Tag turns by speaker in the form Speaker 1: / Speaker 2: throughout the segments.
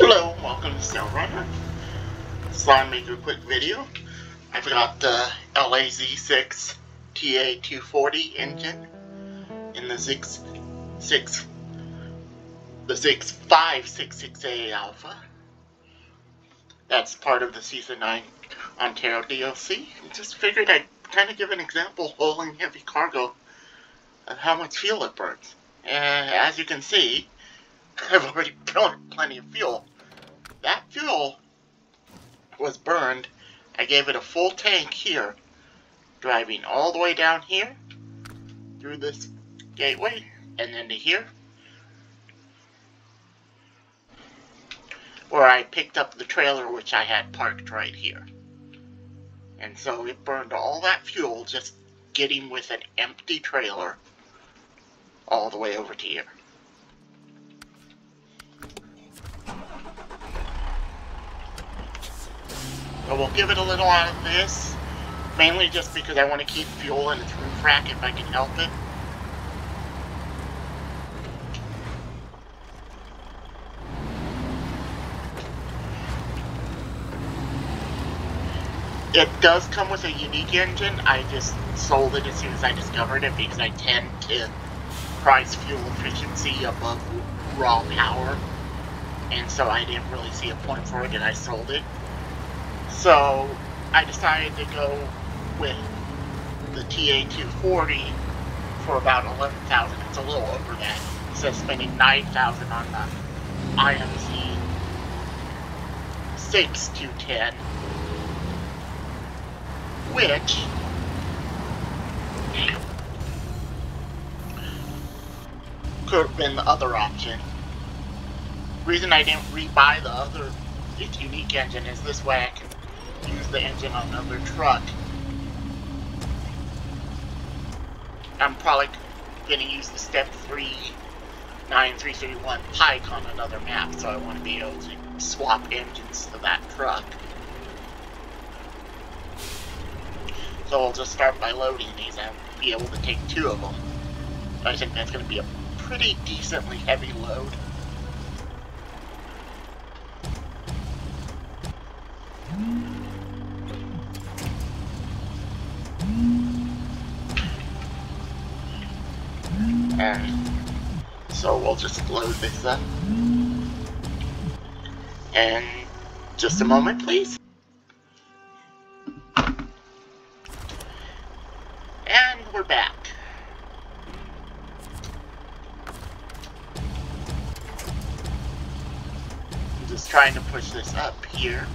Speaker 1: Hello, welcome to SnowRunner. So I make a quick video. I've got the Zikz TA240 engine in the Zikz 566A Alpha. That's part of the Season 9 Ontario DLC. I just figured I'd kind of give an example hauling heavy cargo of how much fuel it burns. As you can see, I've already burned plenty of fuel. That fuel was burned. I gave it a full tank here, driving all the way down here, through this gateway, and then to here, where I picked up the trailer which I had parked right here. And so it burned all that fuel just getting with an empty trailer all the way over to here. So we'll give it a little out of this, mainly just because I want to keep fuel in its roof rack if I can help it. It does come with a unique engine. I just sold it as soon as I discovered it because I tend to price fuel efficiency above raw power, and so I didn't really see a point for it and I sold it. So I decided to go with the TA240 for about $11,000. It's a little over that. Instead of spending $9,000 on the IMC 6210, which could have been the other option. The reason I didn't rebuy the other unique engine is this way I can use the engine on another truck. I'm probably going to use the Step 3 9331 Pike on another map, so I want to be able to swap engines to that truck. So I'll just start by loading these and be able to take two of them. I think that's going to be a pretty decently heavy load. And so we'll just load this up. And just a moment, please. And we're back. I'm just trying to push this up here.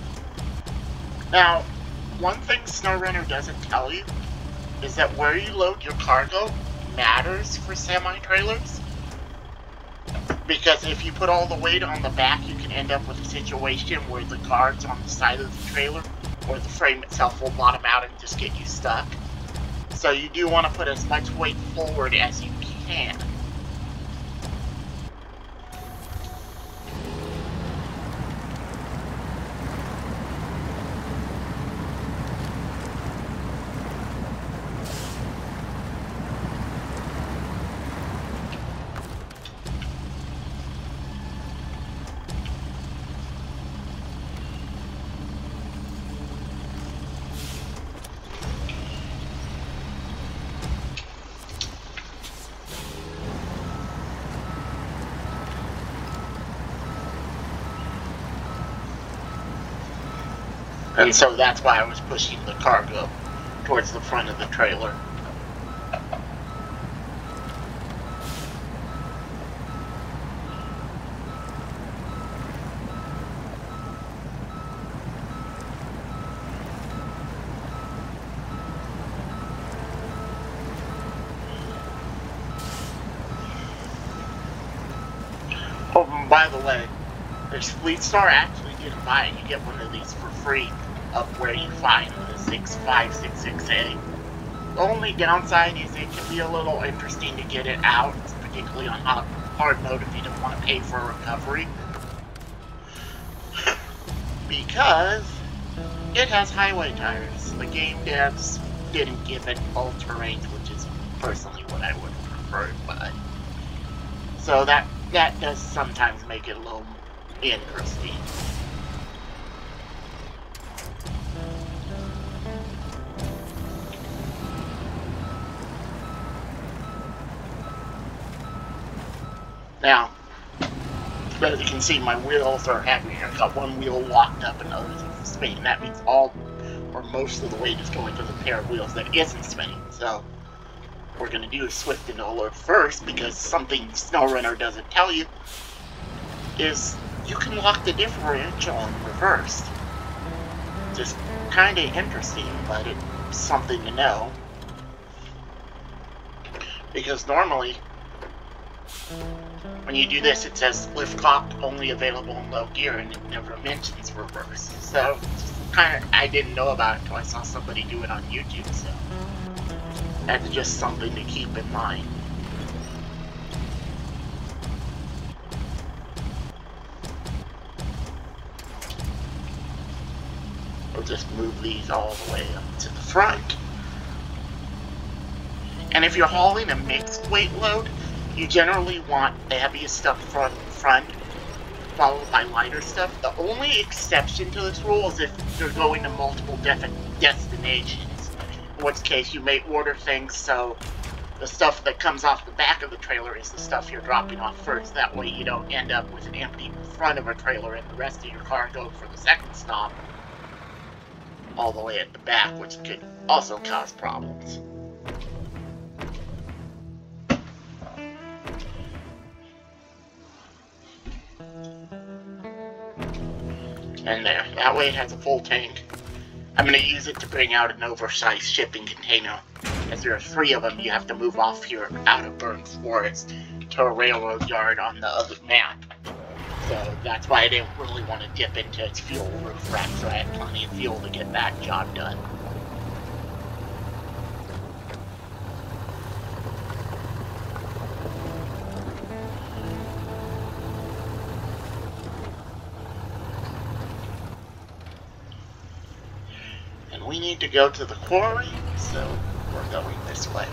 Speaker 1: Now, one thing SnowRunner doesn't tell you is that where you load your cargo matters for semi-trailers, because if you put all the weight on the back, you can end up with a situation where the guards on the side of the trailer or the frame itself will bottom out and just get you stuck. So you do want to put as much weight forward as you can. And so that's why I was pushing the cargo towards the front of the trailer. Oh, and by the way, there's Fleet Star actually didn't buy it. You get one of these for free up where you find the Zikz 566A. The only downside is it can be a little interesting to get it out, particularly on hard mode if you don't want to pay for a recovery. Because it has highway tires. The game devs didn't give it all-terrain, which is personally what I would prefer, but so that does sometimes make it a little interesting. Now, as you can see, my wheels are heavy. I've got one wheel locked up and others is spinning. That means all or most of the weight is going to the pair of wheels that isn't spinning. So what we're going to do is swift and alert first, because something SnowRunner doesn't tell you is you can lock the differential in reverse. Just kind of interesting, but it's something to know. Because normally, when you do this, it says lift cock only available in low gear, and it never mentions reverse. So, kind of, I didn't know about it until I saw somebody do it on YouTube, so that's just something to keep in mind. We'll just move these all the way up to the front. And if you're hauling a mixed weight load, you generally want the heaviest stuff front, followed by lighter stuff. The only exception to this rule is if you're going to multiple destinations, in which case you may order things so the stuff that comes off the back of the trailer is the stuff you're dropping off first. That way you don't end up with an empty front of a trailer and the rest of your cargo for the second stop all the way at the back, which could also cause problems. And there, that way it has a full tank. I'm going to use it to bring out an oversized shipping container. As there are 3 of them, you have to move off here out of Burns Forest to a railroad yard on the other map. So that's why I didn't really want to dip into its fuel roof rack, so I had plenty of fuel to get that job done. And we need to go to the quarry, so we're going this way.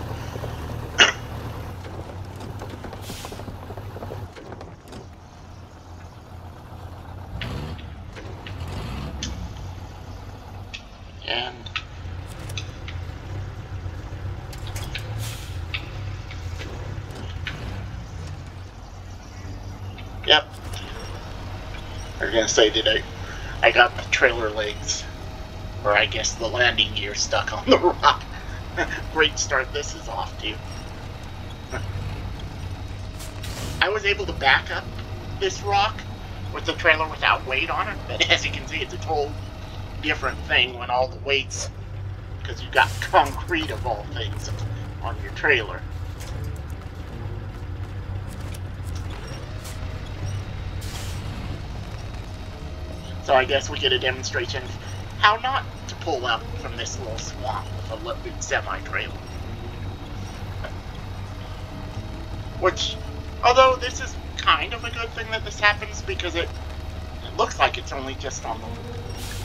Speaker 1: And yep, I was gonna say that I got the trailer legs, or I guess the landing gear, stuck on the rock. Great start this is off to. I was able to back up this rock with the trailer without weight on it, but as you can see, it's a total different thing when all the weights, because you've got concrete of all things on your trailer. So I guess we get a demonstration of how not to pull up from this little swamp with a loaded semi-trailer. Which, although this is kind of a good thing that this happens, because it looks like it's only just on the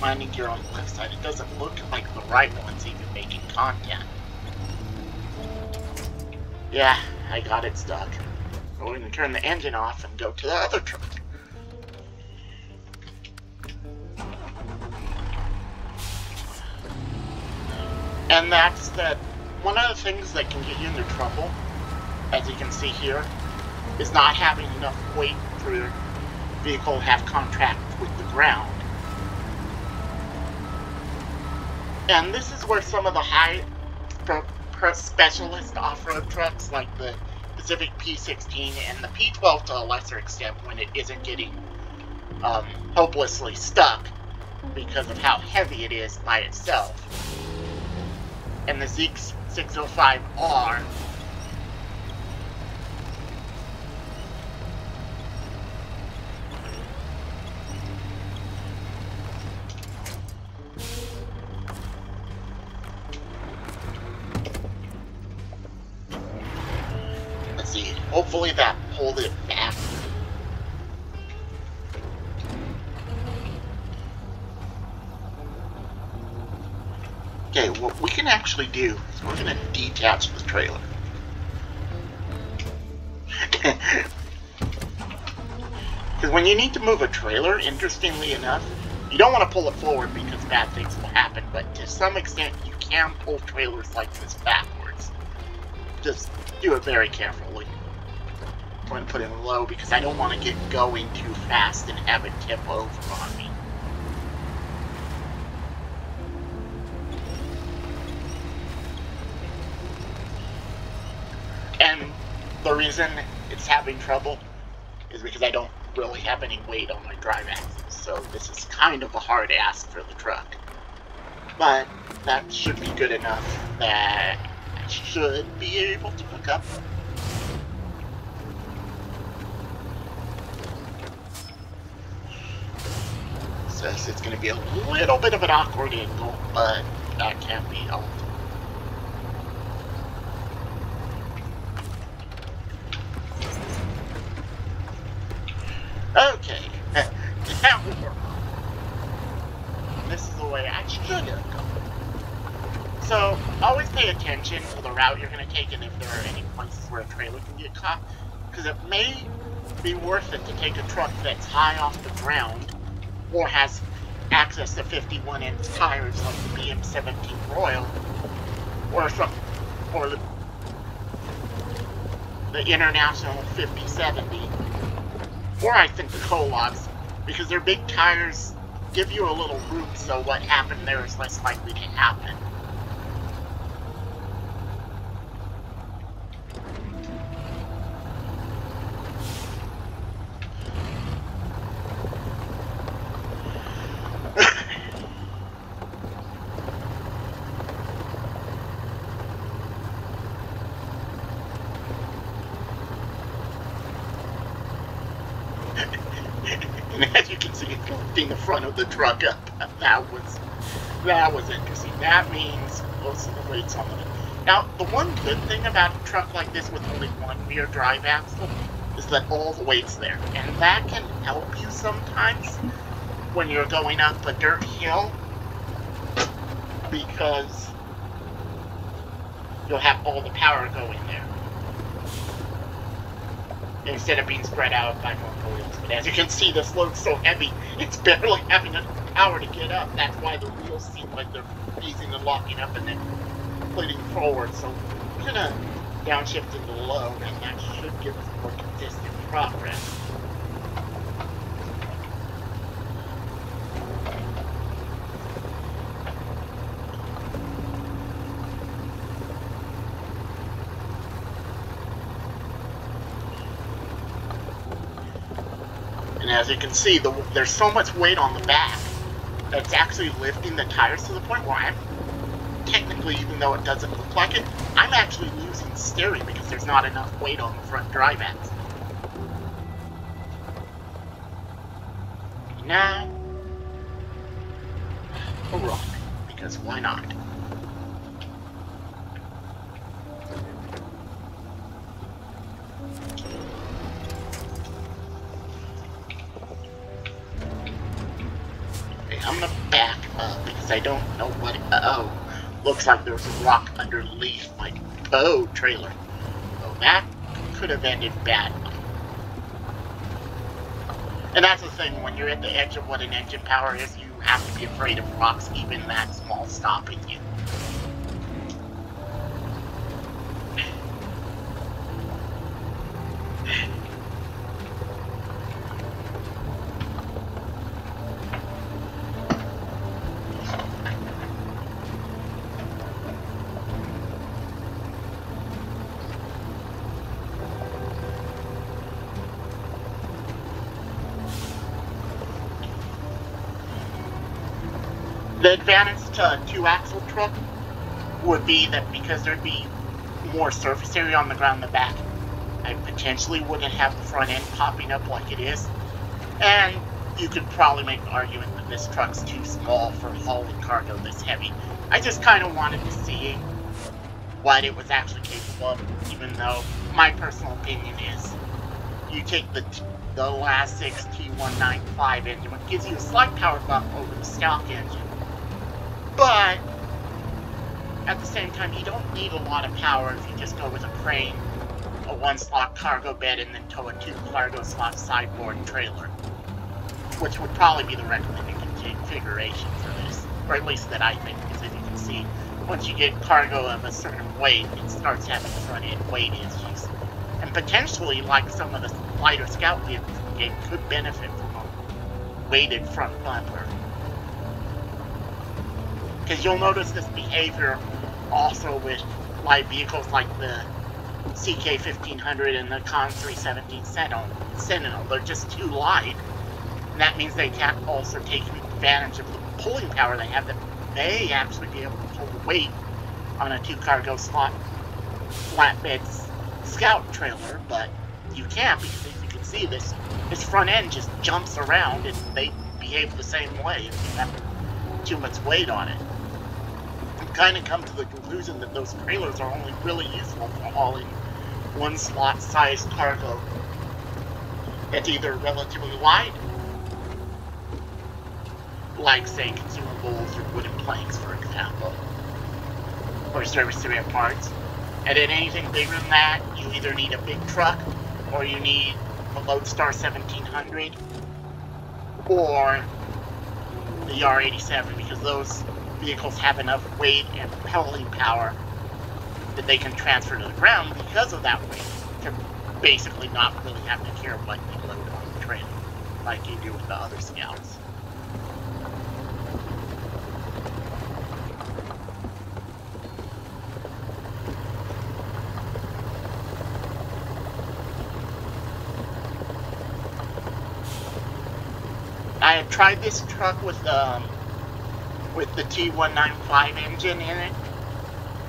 Speaker 1: landing gear on the left side. It doesn't look like the right one's even making contact. Yeah, I got it stuck. We're going to turn the engine off and go to the other truck. And that's that. One of the things that can get you into trouble, as you can see here, is not having enough weight for your vehicle to have contact with the ground. And this is where some of the high specialist off-road trucks, like the Pacific P16 and the P12 to a lesser extent, when it isn't getting hopelessly stuck because of how heavy it is by itself. And the Zikz 605R hopefully that pulled it back. Okay, what we can actually do is we're going to detach the trailer. Because Because when you need to move a trailer, interestingly enough, you don't want to pull it forward because bad things will happen, but to some extent you can pull trailers like this backwards. Just do it very carefully. I'm going to put it low because I don't want to get going too fast and have it tip over on me. And the reason it's having trouble is because I don't really have any weight on my drive axle, so this is kind of a hard ask for the truck. But that should be good enough that I should be able to pick up. So it's going to be a little bit of an awkward angle, but that can't be helped. Okay, that will work. This is the way I should go. So, always pay attention to the route you're going to take and if there are any places where a trailer can get caught. Because it may be worth it to take a truck that's high off the ground or has access to 51-inch tires like the BM17 Royal or the International 5070. Or I think the Kologs, because their big tires give you a little room, so what happened there is less likely to happen. And as you can see, it's lifting the front of the truck up. That was interesting. That means most of the weight's on it. Now, the one good thing about a truck like this with only one rear drive axle is that all the weight's there. And that can help you sometimes when you're going up a dirt hill, because you'll have all the power going there, instead of being spread out by multiple wheels. But as you can see, this load's so heavy, it's barely having enough power to get up. That's why the wheels seem like they're easing and locking up and then flitting forward. So we're going to downshift into low, and that should give us more consistent progress. And as you can see, there's so much weight on the back that's actually lifting the tires to the point where I'm technically, even though it doesn't look like it, I'm actually losing steering because there's not enough weight on the front drive axle. Now, a rock, because why not? I'm gonna back up because I don't know what. Oh, looks like there's a rock underneath my trailer. Oh, that could have ended badly. And that's the thing, when you're at the edge of what an engine power is, you have to be afraid of rocks, even that small, stopping you. The advantage to a two-axle truck would be that because there'd be more surface area on the ground in the back, I potentially wouldn't have the front end popping up like it is. And you could probably make the argument that this truck's too small for hauling cargo this heavy. I just kind of wanted to see what it was actually capable of, even though my personal opinion is you take the last 6 T195 engine, which gives you a slight power bump over the stock engine. But at the same time, you don't need a lot of power if you just go with a crane a 1-slot cargo bed and then tow a 2-cargo slot sideboard trailer, which would probably be the recommended configuration for this, or at least that I think, because as you can see, once you get cargo of a certain weight, it starts having front-end weight issues. And potentially, like some of the lighter scout vehicles in the game, could benefit from a weighted front bumper. Because you'll notice this behavior also with light vehicles like the CK-1500 and the Con 317 Sentinel. They're just too light. And that means they can't also take advantage of the pulling power they have, that may actually be able to pull the weight on a 2-cargo slot flatbed scout trailer, but you can't, because as you can see, this front end just jumps around and they behave the same way if you have too much weight on it. I've kind of come to the conclusion that those trailers are only really useful for hauling 1-slot sized cargo that's either relatively light, like say consumables or wooden planks, for example, or service spare parts. And then anything bigger than that, you either need a big truck, or you need a Lodestar 1700, or the R87, because those vehicles have enough weight and propelling power that they can transfer to the ground because of that weight, to basically not really have to care what you load on the trailer, like you do with the other scouts. I had tried this truck with the T195 engine in it,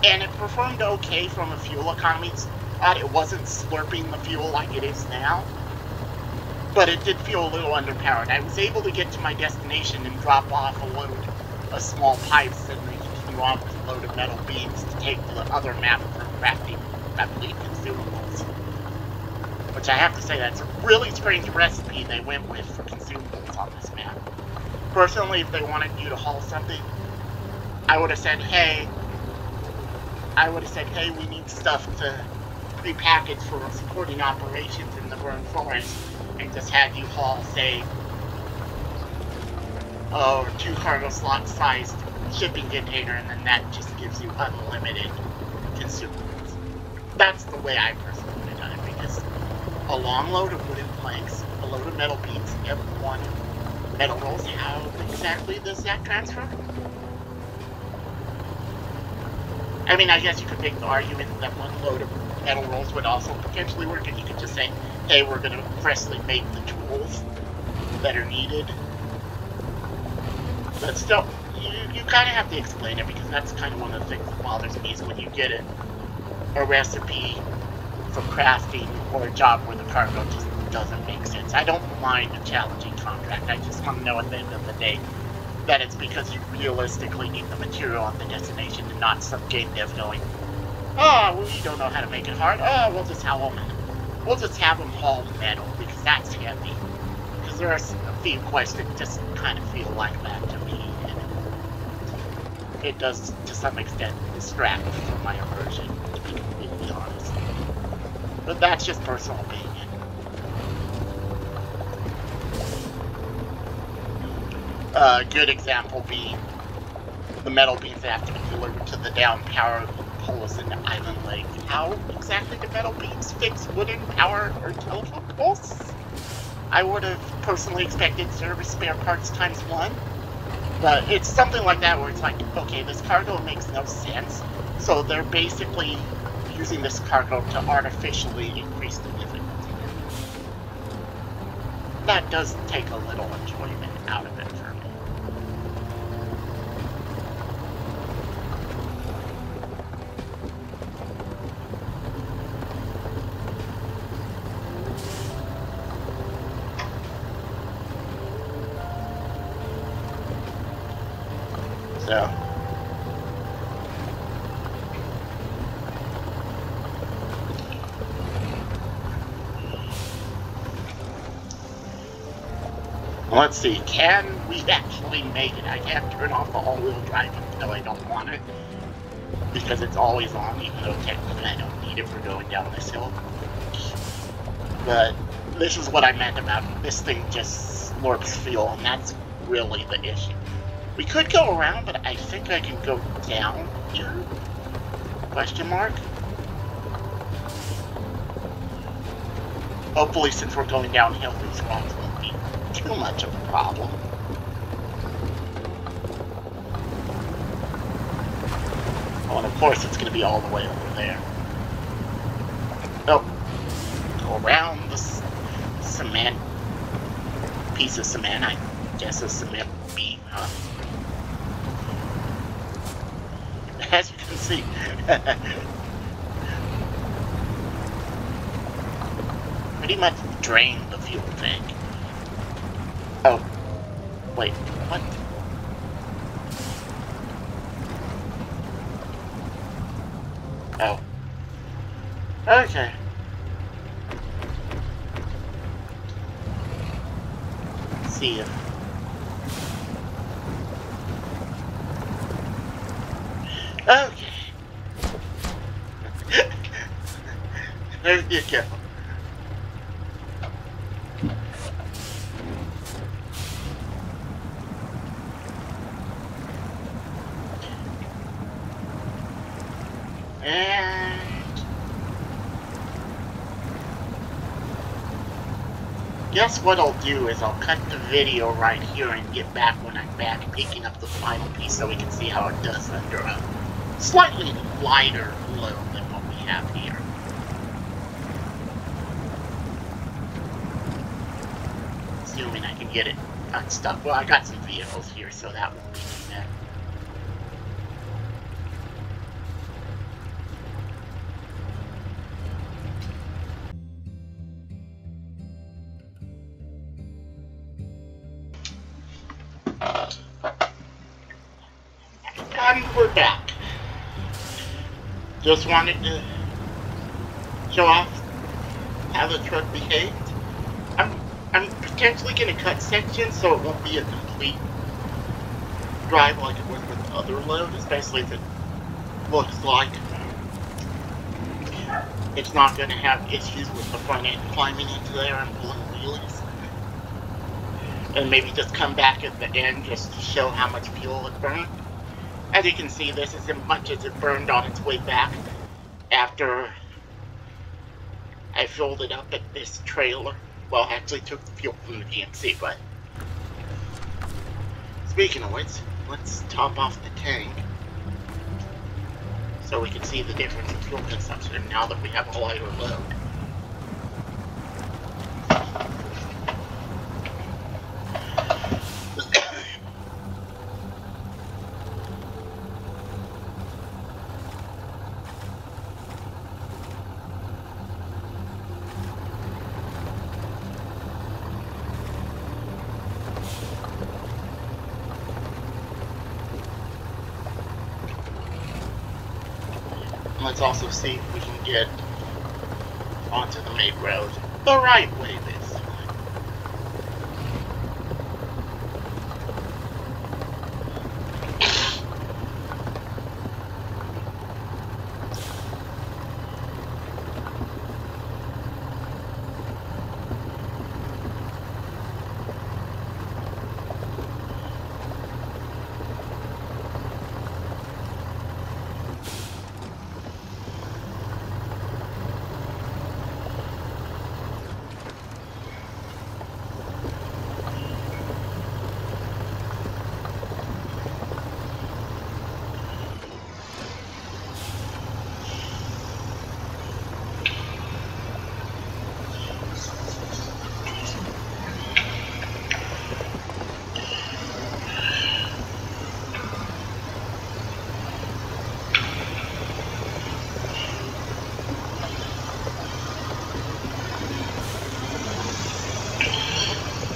Speaker 1: and it performed okay from a fuel economy. It wasn't slurping the fuel like it is now, but it did feel a little underpowered. I was able to get to my destination and drop off a load of small pipes and then continue on with a load of metal beams to take to the other map for crafting, I believe, consumables. Which I have to say, that's a really strange recipe they went with for consumables on this map. Personally, if they wanted you to haul something, I would have said, hey, we need stuff to prepackage for supporting operations in the Burn Forest, and just had you haul, say, a 2-cargo slot sized shipping container, and then that just gives you unlimited consumables. That's the way I personally would have done it, because a long load of wooden planks, a load of metal beams, and one metal rolls, how exactly does that transfer? I mean, I guess you could make the argument that one load of metal rolls would also potentially work, and you could just say, hey, we're going to freshly make the tools that are needed. But still, you kind of have to explain it, because that's kind of one of the things that bothers me, is when you get a recipe for crafting or a job where the cargo just doesn't make sense. I don't mind a challenging contract. I just want to know at the end of the day that it's because you realistically need the material at the destination, and not some game dev going, oh, well, you don't know how to make it hard. Oh, we'll just have them haul metal, because that's handy. Because there are a few quests that just kind of feel like that to me, and it does to some extent distract from my immersion, to be completely honest. But that's just personal opinion. A good example being the metal beams that have to be delivered to the down power poles in the island lake. How exactly do metal beams fix wooden power or telephone poles? I would have personally expected service spare parts ×1, but it's something like that where it's like, okay, this cargo makes no sense, so they're basically using this cargo to artificially increase the difficulty. That does take a little enjoyment out of it for me. So, let's see, can we actually make it? I can't turn off the all-wheel drive until I don't want it, because it's always on, even though technically I don't need it for going down this hill. But this is what I meant about this thing just slurps fuel, and that's really the issue. We could go around, but I think I can go down here? Question mark? Hopefully, since we're going downhill, these rocks won't be too much of a problem. Oh, and of course, it's going to be all the way over there. Oh, go around this cement, piece of cement, I guess a cement beam, huh? As you can see, pretty much drained the fuel tank. Oh, wait, what? Oh. Okay. Let's see if... Okay. There you go. And guess what I'll do is I'll cut the video right here and get back when I'm back picking up the final piece so we can see how it does under a slightly lighter load than what we have here. Assuming I can get it unstuck. Well, I got some vehicles here, so that won't be too bad. And we're back. Just wanted to show off how the truck behaved. I'm potentially going to cut sections so it won't be a complete drive like it was with the other load, especially if it looks like it's not going to have issues with the front end climbing into there and pulling wheelies. And maybe just come back at the end just to show how much fuel it burned. As you can see, this is as much as it burned on its way back after I filled it up at this trailer. Well, I actually took the fuel from the GMC, but speaking of which, let's top off the tank so we can see the difference in fuel consumption now that we have a lighter load. Let's also see if we can get onto the main road the right way this time.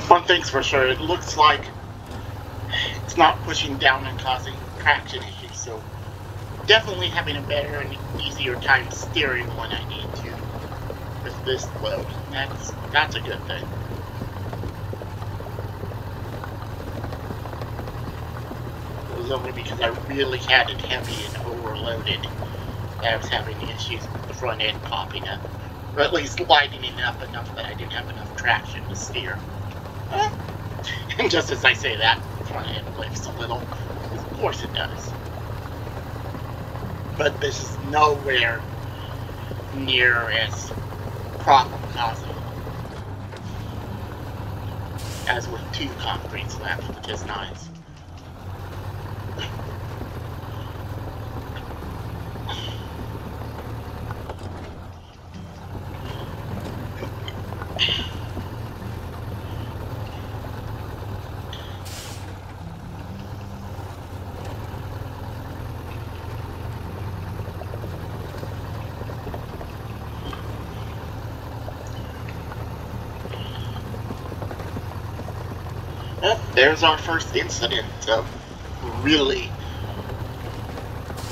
Speaker 1: One thing's for sure, it looks like it's not pushing down and causing traction issues, so definitely having a better and easier time steering when I need to with this load. That's a good thing. It was only because I really had it heavy and overloaded that I was having issues with the front end popping up. Or at least lightening up enough that I didn't have enough traction to steer. And just as I say that, the front end lifts a little. Of course it does. But this is nowhere near as problem-causing as with 2 concretes left, which is nice. Well, there's our first incident of really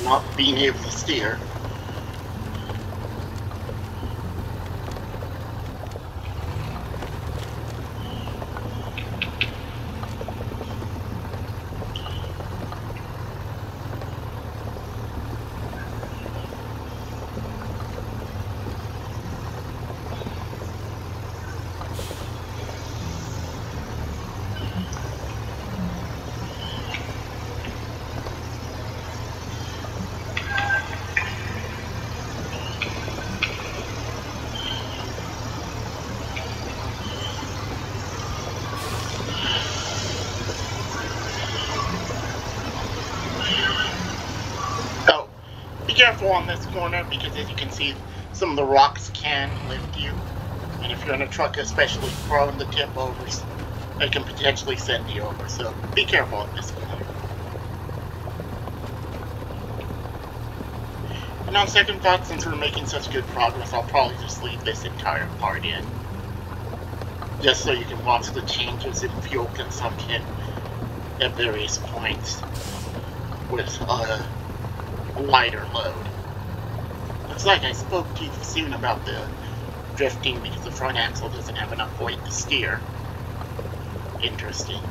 Speaker 1: not being able to steer. Be careful on this corner because, as you can see, some of the rocks can lift you, and if you're in a truck especially prone to tip over, they can potentially send you over, so be careful on this corner. And on second thought, since we're making such good progress, I'll probably just leave this entire part in, just so you can watch the changes in fuel consumption at various points with lighter load. Looks like I spoke too soon about the drifting because the front axle doesn't have enough weight to steer. Interesting.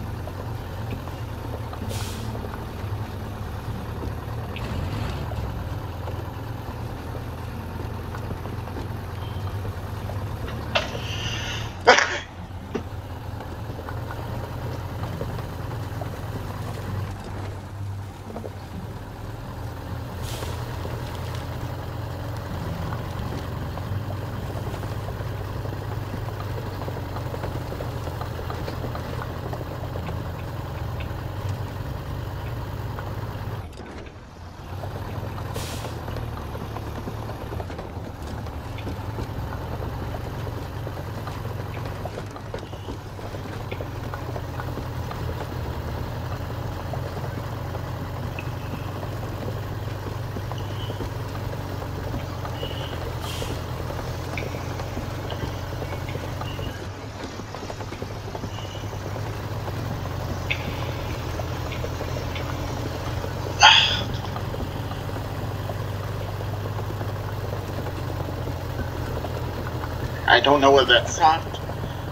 Speaker 1: I don't know whether that's soft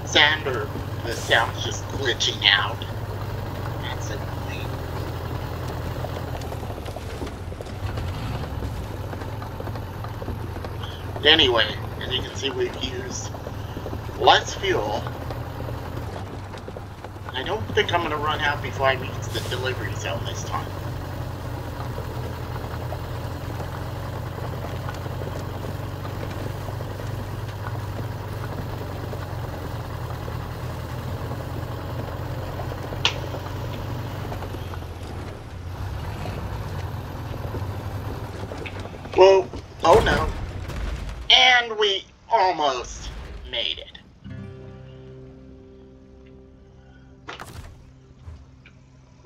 Speaker 1: sand or the sound's just glitching out. That's annoying. Anyway, as you can see, we've used less fuel. I don't think I'm going to run out before I reach the delivery zone this time. Whoa, oh no. And we almost made it.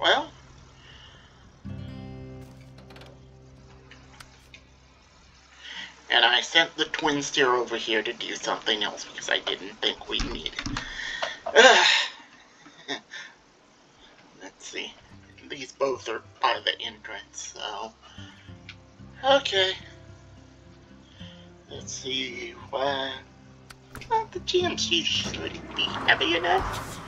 Speaker 1: Well, and I sent the twin steer over here to do something else because I didn't think we'd need it. Let's see. These both are by the entrance, so... Okay. Let's see what... Well, the GMC should be heavy enough.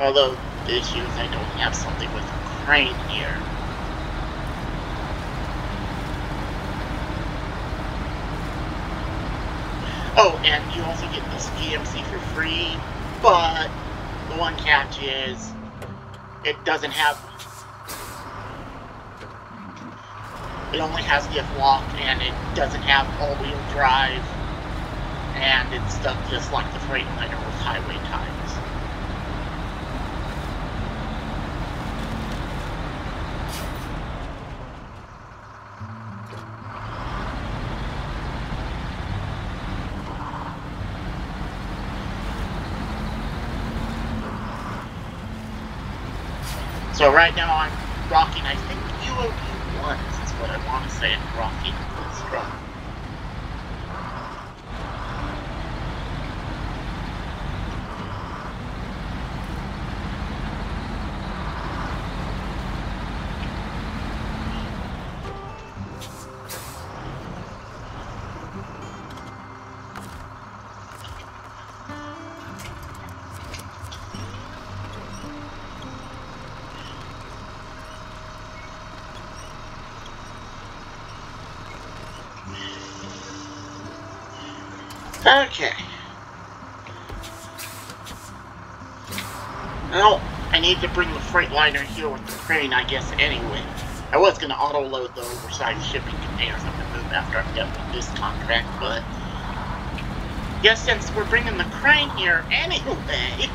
Speaker 1: Although, the issue is I don't have something with a crane here. Oh, and you also get this GMC for free, but the one catch is it doesn't have, it only has the F-Lock, and it doesn't have all-wheel drive, and it's stuck just like the Freightliner with highway tires. So right now I'm rocking, I think, UOD1 is what I want to say, I'm rocking this truck. Okay. Well, I need to bring the Freightliner here with the crane, I guess, anyway. I was going to auto-load the oversized shipping containers on the move after I'm done with this contract, but I guess since we're bringing the crane here anyway...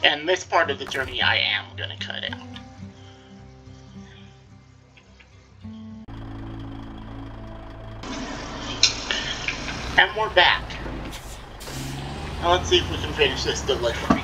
Speaker 1: And this part of the journey I am going to cut out. And we're back. Now let's see if we can finish this delivery.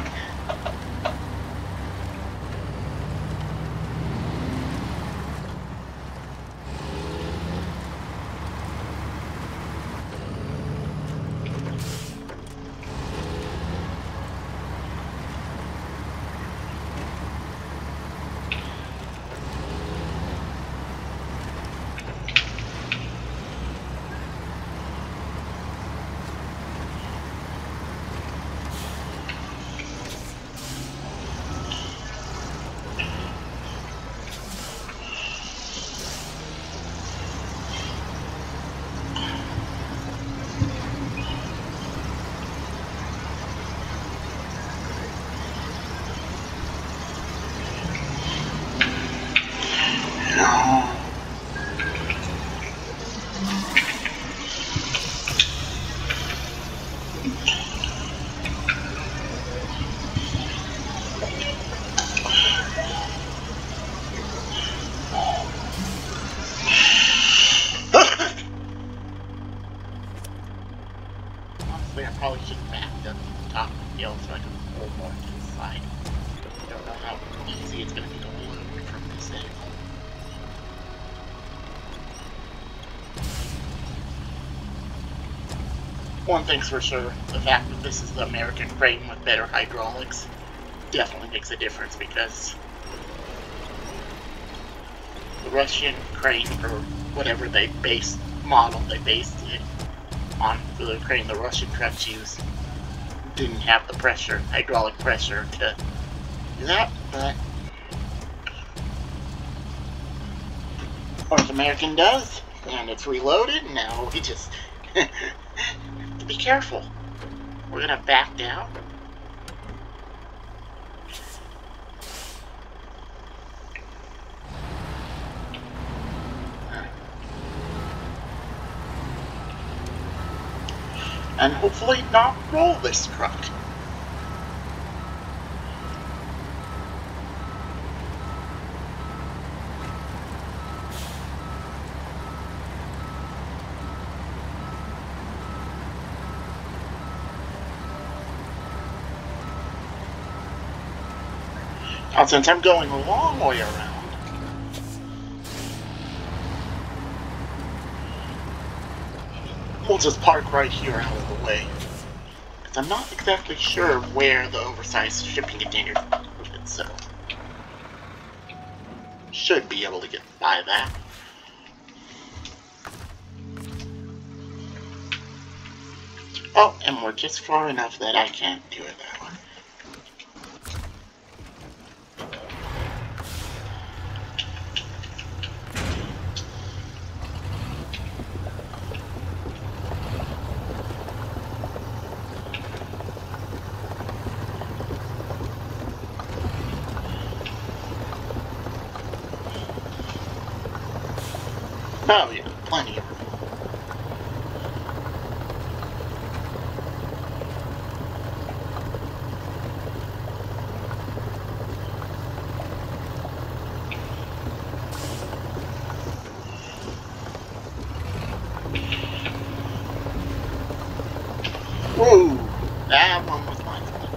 Speaker 1: Honestly, I probably should have backed up to the top of the hill so I could pull more to the side. I don't know how easy it's going to be to load from this angle. One thing's for sure, the fact that this is the American crane with better hydraulics definitely makes a difference, because the Russian crane, or whatever they based it on for the crane the Russian trucks use, didn't have the pressure, hydraulic pressure to do that, but North American does, and it's reloaded, and now we just have to be careful. We're gonna back down. And hopefully not roll this truck. Now, since I'm going a long way around, we'll just park right here out of the way. So I'm not exactly sure where the oversized shipping containers are located, so should be able to get by that. Oh, and we're just far enough that I can't do it that way. Oh yeah, plenty of room. Whoa! That one was my fault.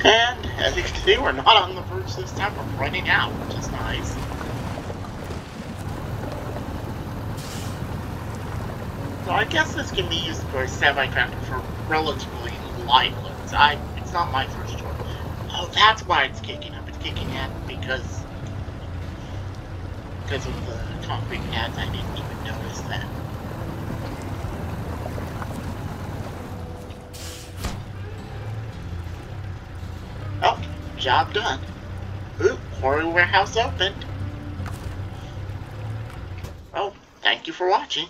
Speaker 1: And as you can see, we're not on the verge this time. We're running out, which is nice. So I guess this can be used for a semi-tractor for relatively light loads. It's not my first choice. Oh, that's why it's kicking up. It's kicking up because of the concrete pads. I didn't even notice that. Oh, job done. Ooh, quarry warehouse opened. Oh, thank you for watching.